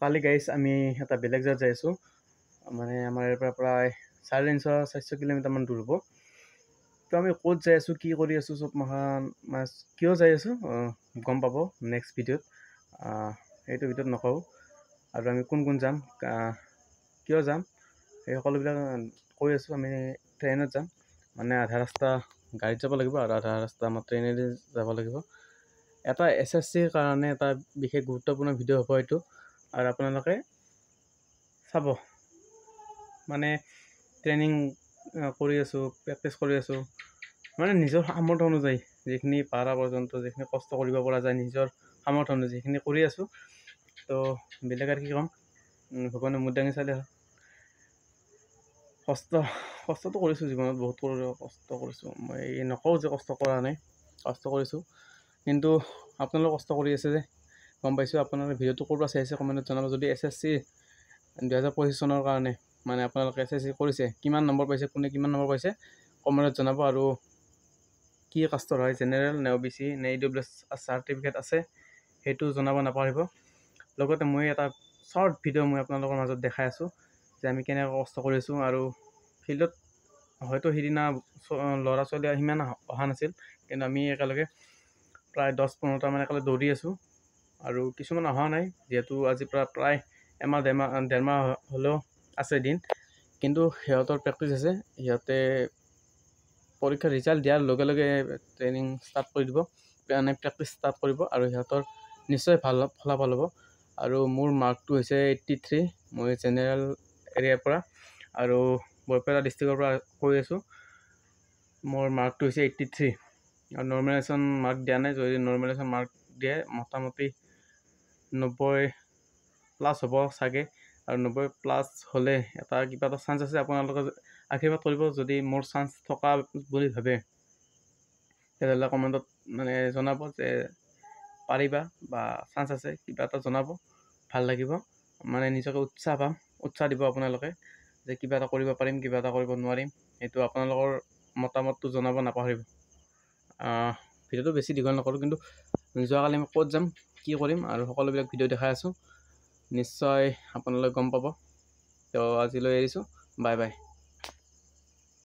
কালি গাইছ আমি এটা বেলেগ জেগাত যাই আছোঁ। মানে আমাৰ ইয়াৰ পৰা প্ৰায় 450 কিলোমিটাৰমান দূৰ হ'ব। তো আমি ক'ত যাই আছোঁ, কি কৰি আছোঁ, চব মহান মানে কিয় যাই আছোঁ গম পাব নেক্সট ভিডিঅ'ত। এইটো ভিডিঅ'ত নকওঁ। আৰু আমি কোন কোন যাম, কিয় যাম, এই সকলোবিলাক কৈ আছোঁ। আমি ট্ৰেইনত যাম, মানে আধা ৰাস্তা গাড়ীত যাব লাগিব আৰু আধা ৰাস্তা আমাৰ ট্ৰেইনেদি যাব লাগিব। এটা SSCৰ কাৰণে এটা বিশেষ গুৰুত্বপূৰ্ণ ভিডিঅ' হ'ব এইটো, আৰু আপোনালোকে চাব। মানে ট্ৰেইনিং কৰি আছোঁ, প্ৰেক্টিচ কৰি আছোঁ, মানে নিজৰ সামৰ্থ্য অনুযায়ী যিখিনি পাৰা পৰ্যন্ত, যিখিনি কষ্ট কৰিব পৰা যায় নিজৰ সামৰ্থ্য অনুযায়ী যিখিনি কৰি আছোঁ। তো বেলেগ আৰু কি ক'ম, ভগৱানে মূৰ দাঙি চালে হ'ল। কষ্টটো কৰিছোঁ জীৱনত, বহুত কষ্ট কৰিছোঁ। মই নকওঁ যে কষ্ট কৰা নাই, কষ্ট কৰিছোঁ, কিন্তু আপোনালোকে কষ্ট কৰি আছে যে গম পাইছোঁ। আপোনালোকে ভিডিঅ'টো ক'ৰ পৰা চাই আছে কমেণ্টত জনাব। যদি SSC 2025 চনৰ কাৰণে মানে আপোনালোকে SSC কৰিছে, কিমান নম্বৰ পাইছে, কোনে কিমান নম্বৰ পাইছে কমেণ্টত জনাব। আৰু কি কাষ্টৰ হয়, জেনেৰেল নে OBC নে EWS চাৰ্টিফিকেট আছে, সেইটো জনাব নাপাহৰিব। লগতে মই এটা শ্বৰ্ট ভিডিঅ' মই আপোনালোকৰ মাজত দেখাই আছোঁ যে আমি কেনেকৈ কষ্ট কৰিছোঁ। আৰু ফিল্ডত হয়তো সিদিনা ল'ৰা ছোৱালী সিমান অহা নাছিল, কিন্তু আমি একেলগে প্ৰায় 10-15টামান একেলগে দৌৰি আছোঁ। আৰু কিছুমান অহা নাই, যিহেতু আজিৰ পৰা প্ৰায় এমাহ ডেৰমাহ হ'লেও আছে দিন, কিন্তু সিহঁতৰ প্ৰেক্টিচ আছে। সিহঁতে পৰীক্ষাৰ ৰিজাল্ট দিয়াৰ লগে লগে ট্ৰেইনিং ষ্টাৰ্ট কৰি দিব, মানে প্ৰেক্টিচ ষ্টাৰ্ট কৰিব, আৰু সিহঁতৰ নিশ্চয় ভাল ফলাফল হ'ব। আৰু মোৰ মাৰ্কটো হৈছে 83। মই জেনেৰেল এৰিয়াৰ পৰা আৰু বৰপেটা ডিষ্ট্ৰিক্টৰ পৰা কৈ আছোঁ। মোৰ মাৰ্কটো হৈছে 83, আৰু নৰ্মেলাইজেশ্যন মাৰ্ক দিয়া নাই। যদি নৰ্মেলাইজেশ্যন মাৰ্ক দিয়ে মোটামুটি 90+ হ'ব চাগে, আৰু 90+ হ'লে কিবা এটা চান্স আছে। আপোনালোকে আশীৰ্বাদ কৰিব। যদি মোৰ চান্স থকা বুলি ভাবে তেতিয়াহ'লে কমেণ্টত মানে জনাব যে পাৰিবা বা চান্স আছে, কিবা এটা জনাব, ভাল লাগিব। মানে নিজকে উৎসাহ দিব আপোনালোকে যে কিবা এটা কৰিব পাৰিম, কিবা এটা কৰিব নোৱাৰিম। সেইটো আপোনালোকৰ মতামতটো জনাব নাপাহৰিব। ভিডিঅ'টো বেছি দীঘল নকৰোঁ, কিন্তু যোৱাকালি আমি ক'ত যাম, কি কৰিম, আৰু সকলোবিলাক ভিডিঅ' দেখাই আছোঁ। নিশ্চয় আপোনালোকে গম পাব। তো আজিলৈ এৰিছোঁ, বাই বাই।